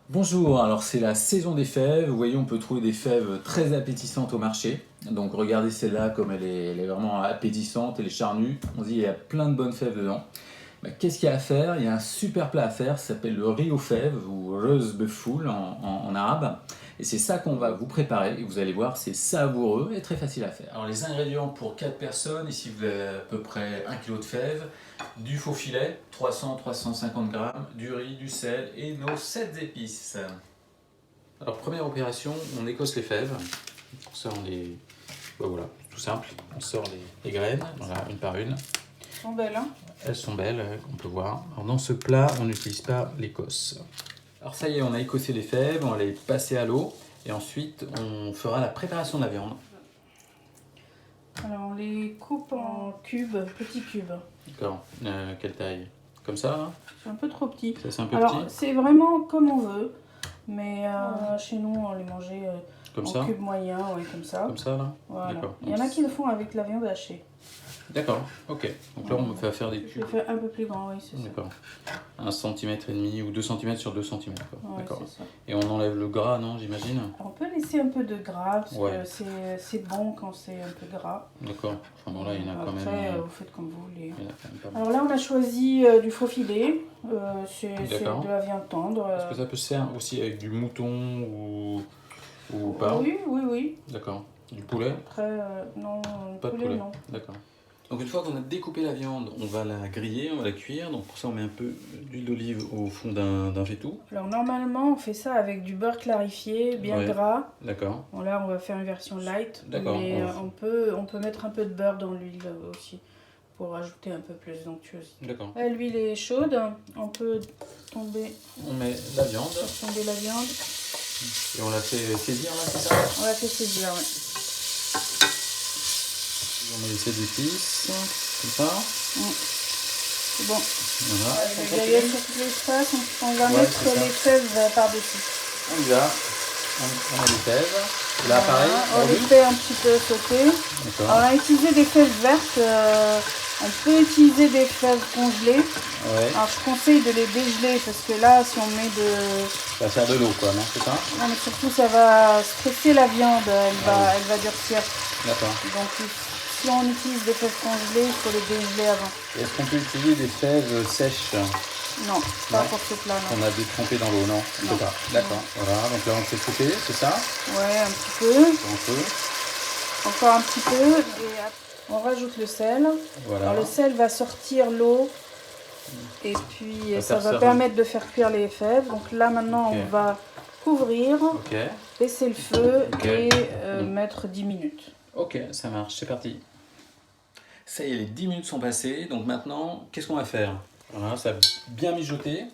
Bonjour, alors c'est la saison des fèves. Vous voyez, on peut trouver des fèves très appétissantes au marché. Donc regardez celle-là comme elle est vraiment appétissante, elle est charnue. On se dit il y a plein de bonnes fèves dedans. Bah, qu'est-ce qu'il y a à faire? Il y a un super plat à faire, ça s'appelle le riz aux fèves ou röz befoul en arabe. Et c'est ça qu'on va vous préparer et vous allez voir, c'est savoureux et très facile à faire. Alors les ingrédients pour 4 personnes, ici vous avez à peu près 1 kg de fèves, du faux filet, 300-350 grammes, du riz, du sel et nos 7 épices. Alors première opération, on écosse les fèves. On sort les... Bah, voilà, tout simple. On sort les graines, voilà, une par une. Elles sont belles, hein? Elles sont belles, on peut voir. Alors dans ce plat, on n'utilise pas l'écosse. Alors ça y est, on a écossé les fèves, on va les passer à l'eau. Et ensuite, on fera la préparation de la viande. Alors on les coupe en cubes, petits cubes. D'accord. Quelle taille? Comme ça là? C'est un peu trop petit. Ça c'est un peu Alors petit? c'est vraiment comme on veut. Mais chez nous on les mangeait Comme en ça? cubes moyens, ouais, comme ça. Comme ça là? Voilà. D'accord. Il y en a qui le font avec la viande hachée. D'accord, ok. Donc là on me fait faire des Je cubes. vais faire un peu plus grand, oui, c'est ça. D'accord. 1,5 cm ou 2 cm sur 2 cm. Ouais, D'accord. c'est ça. Et on enlève le gras, non, j'imagine? On peut laisser un peu de gras parce Ouais. que c'est bon quand c'est un peu gras. D'accord. Enfin bon là il y en a quand même. Après, vous faites comme vous voulez. Il y en a quand même pas mal. Alors là on a choisi du faux filet. C'est D'accord. de la viande tendre. Est-ce que ça peut se faire aussi avec du mouton ou pas? Oui, oui, oui. D'accord. Du poulet? Après, non, Pas de poulet, poulet. non. D'accord. Donc une fois qu'on a découpé la viande, on va la griller, on va la cuire. Donc pour ça on met un peu d'huile d'olive au fond d'un faitout. Alors normalement on fait ça avec du beurre clarifié, bien Ouais. gras. D'accord. Bon là on va faire une version light. D'accord. Mais on peut mettre un peu de beurre dans l'huile aussi pour rajouter un peu plus d'onctuosité. D'accord. Là l'huile est chaude, on peut tomber, On met la viande faire tomber la viande. et on la fait saisir là, c'est ça? On la fait saisir, ouais. On met les 7 épices, comme ça. C'est bon. Voilà. Il y a sur tout l'espace, on va Ouais, mettre c'est ça. les fèves par-dessus. On y va. On a les fèves. Et là, pareil, On les fait un petit peu sauter. D'accord. On a utilisé des fèves vertes. On peut utiliser des fèves congelées. Ouais. Alors je conseille de les dégeler parce que là, si on met de... Ça va faire de l'eau, quoi, non? C'est ça? Non, mais surtout, ça va stresser la viande. Elle va durcir. D'accord. Donc si on utilise des fèves congelées, il faut les dégeler avant. Est-ce qu'on peut utiliser des fèves sèches Non, pas Non. pour ce plat, non. qu'on a détrempées dans l'eau, non? Je sais pas. D'accord. Voilà, donc là on fait sauter, c'est ça? Ouais, un petit peu. Un peu. Encore un petit peu. Et après, on rajoute le sel. Voilà. Alors le sel va sortir l'eau. Et puis ça va faire permettre de faire cuire les fèves. Donc là maintenant Ok. on va couvrir, Ok. baisser le feu Ok. et mettre 10 minutes. Ok, ça marche, c'est parti. Ça y est, les 10 minutes sont passées, donc maintenant, qu'est-ce qu'on va faire? Voilà, ça a bien mijoté.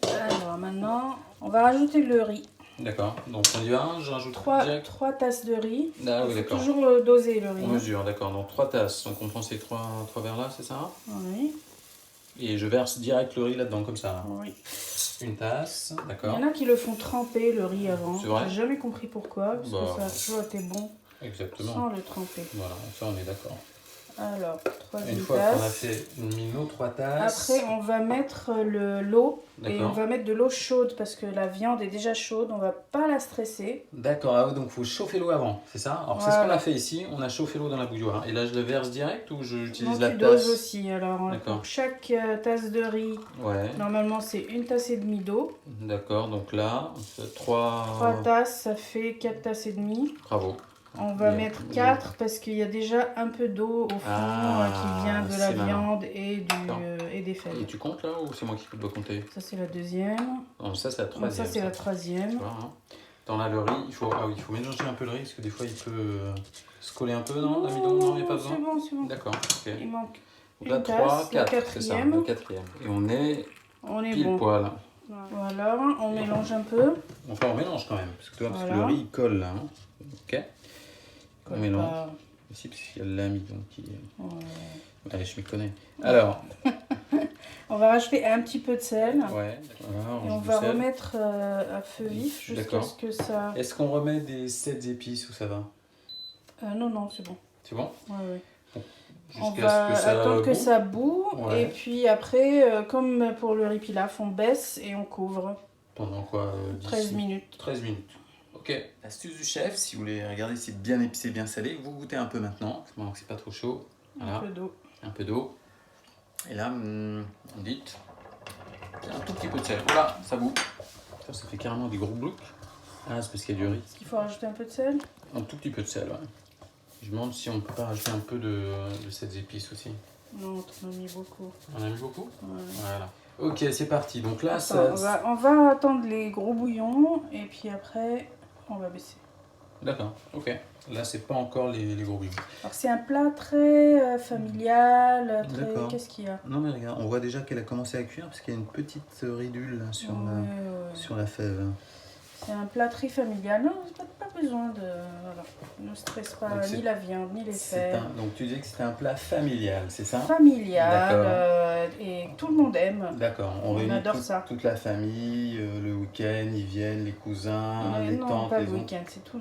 Alors maintenant on va rajouter le riz. D'accord, donc on y va, je rajoute 3 direct. tasses de riz. Ah oui, Il faut d'accord. toujours doser le riz. On mesure, d'accord, donc 3 tasses, donc on prend ces 3 verres là, c'est ça? Oui. Et je verse direct le riz là-dedans, comme ça. Oui. Une tasse, Il y d'accord. en a qui le font tremper le riz avant. C'est vrai? J'ai jamais compris pourquoi, parce Bah. que ça a toujours été bon Exactement. sans le tremper. Voilà, ça on est d'accord. Alors, Une troisième fois qu'on a tasse. fait mis nos 3 tasses. Après, on va mettre l'eau et on D'accord. va mettre de l'eau chaude parce que la viande est déjà chaude. On va pas la stresser. D'accord, ah ouais, donc il faut chauffer l'eau avant, c'est ça? Alors c'est ce qu'on Voilà. a fait ici, on a chauffé l'eau dans la bouilloire. Et là je le verse direct ou j'utilise Donc la tu tasse? doses aussi. Alors, D'accord. pour chaque tasse de riz, Ouais, normalement c'est une tasse et demie d'eau. d'accord, donc là, on fait 3... 3 tasses, ça fait 4 tasses et demie. Bravo. On va Bien. mettre 4 parce qu'il y a déjà un peu d'eau au fond Ah, qui vient de la c'est malin. viande et D'accord. des Et fèves. tu comptes là ou c'est moi qui dois compter? Ça c'est la deuxième. Non, ça c'est la Donc troisième. ça c'est la troisième. Tu vois, hein. Dans là, le riz, il faut mélanger un peu le riz parce que des fois il peut se coller un peu, non? L'amidon, non, il n'y a pas besoin? C'est bon, c'est bon. D'accord, ok. Il manque Donc là, une 3, tasse, la 4, c'est ça, quatrième. la quatrième. Et on est On est pile bon. poil. Voilà, on mélange un peu. Enfin, on mélange quand même, parce que, tu vois, parce que Voilà. le riz il colle là. Hein. Ok. On Colle mélange. pas. Ici, parce qu'il y a l'amidon qui. Ouais. Allez, je m'y connais. Alors, On va rajouter un petit peu de sel. ouais, voilà, Et on rajoute va du sel. remettre à feu vif jusqu'à D'accord. ce que ça... Est-ce qu'on remet des 7 épices ou ça va? non, non, c'est bon. C'est bon? Ouais, ouais. On Jusqu'à va ce que ça attendre que boue. ça boue. Ouais. Et puis après, comme pour le riz pilaf, on baisse et on couvre. Pendant quoi 13 minutes. 13 minutes. Ok. Astuce du chef, si vous voulez regarder si c'est bien épicé, bien salé, vous goûtez un peu maintenant, pendant que c'est pas trop chaud. Voilà. Un peu d'eau. Un peu d'eau. Et là, on dit un tout petit peu de sel. Voilà, ça bout. Ça fait carrément des gros blocs. Ah, c'est parce qu'il y a du riz. Est-ce qu'il faut rajouter un peu de sel? Un tout petit peu de sel, ouais. Je me demande si on peut pas rajouter un peu de ces épices aussi. Non, on en a mis beaucoup. On a mis beaucoup? Ouais. Voilà. Ok, c'est parti. Donc là, Attends, on va attendre les gros bouillons et puis après, on va baisser. D'accord, ok. Là, c'est pas encore les gros bouillons. Alors, c'est un plat très familial. Très... D'accord. Qu'est-ce qu'il y a? Non, mais regarde, on voit déjà qu'elle a commencé à cuire parce qu'il y a une petite ridule là, sur, sur la fève. C'est un plat très familial. Non, pas besoin de... Voilà. Ne stresse pas Donc, ni la viande, ni les fèves. Donc tu disais que c'était un plat familial, c'est ça? Familial, et tout le monde aime. D'accord, on réunit adore ça. toute la famille, le week-end, ils viennent, les cousins, les non, tantes, pas les le oncles. week-end, c'est tous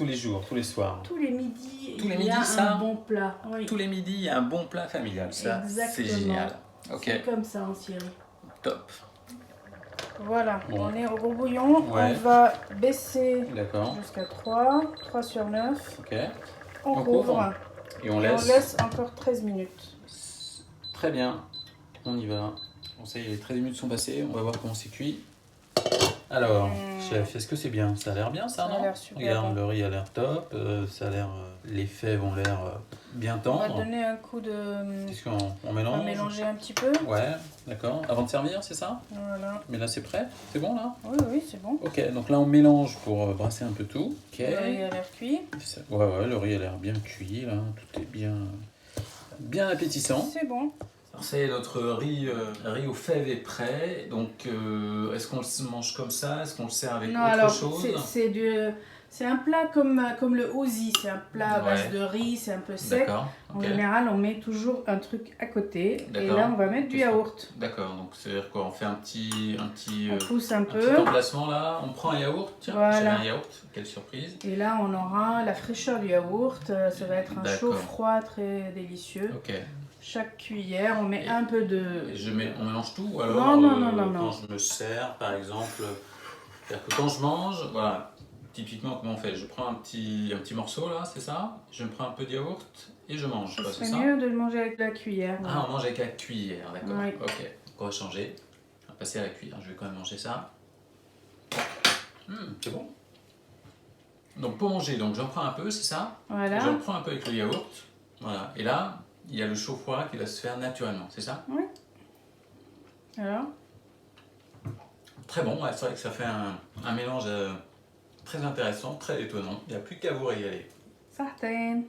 les jours, tous les soirs. Tous les midis, Tous les il y a midis, ça, un bon plat. Oui. Tous les midis, il y a un bon plat familial, ça, c'est génial. Ok, c'est comme ça en Syrie. top. Voilà, Bon. on est au gros bouillon. Ouais. On va baisser D'accord. jusqu'à 3 sur 9. Ok. On couvre. Et on Et laisse. on laisse encore 13 minutes. Très bien, on y va. Bon, ça y est, les 13 minutes sont passées, on va voir comment c'est cuit. Alors, chef, est-ce que c'est bien? Ça a l'air bien, ça, Ça a non? l'air super Regarde, bon. le riz a l'air top, ça a l'air, les fèves ont l'air bien On va tendres. donner un coup de... Qu'est-ce qu'on On mélange? va mélanger un petit peu. Ouais, d'accord. Avant de servir, c'est ça? Voilà. Mais là, c'est prêt? C'est bon, là? Oui, c'est bon. Ok, donc là, on mélange pour brasser un peu tout. Ok. Le riz a l'air cuit. Ouais, le riz a l'air bien cuit, là. Tout est bien appétissant. C'est bon. Alors ça y est, notre riz aux fèves est prêt. Donc, est-ce qu'on le mange comme ça? Est-ce qu'on le sert avec autre chose? C'est un plat comme le ozi. C'est un plat à base de riz, c'est un peu sec. D'accord. En général, on met toujours un truc à côté. Et là, on va mettre du yaourt. D'accord, donc c'est-à-dire quoi? On fait un petit On pousse un peu. petit emplacement là. On prend un yaourt. Tiens, voilà. j'ai un yaourt. Quelle surprise. Et là, on aura la fraîcheur du yaourt. Ça va être un chaud froid très délicieux. Ok. Chaque cuillère, on met un peu de... On mélange tout ou alors non. Quand je me sers, par exemple, c'est-à-dire que quand je mange, voilà, typiquement comment on fait? Je prends un petit morceau là, c'est ça? Je me prends un peu de yaourt et je mange. C'est mieux de le manger avec la cuillère. Ah, on mange avec la cuillère, d'accord. Oui. Ok, donc on va changer. On va passer à la cuillère. Je vais quand même manger ça. C'est bon. Donc pour manger, donc j'en prends un peu, c'est ça? Voilà. J'en prends un peu avec le yaourt. Voilà. Et là, il y a le chaud-froid qui va se faire naturellement, c'est ça? Oui. Alors? Très bon, ouais, c'est vrai que ça fait un mélange très intéressant, très étonnant. Il n'y a plus qu'à vous régaler. Certaine.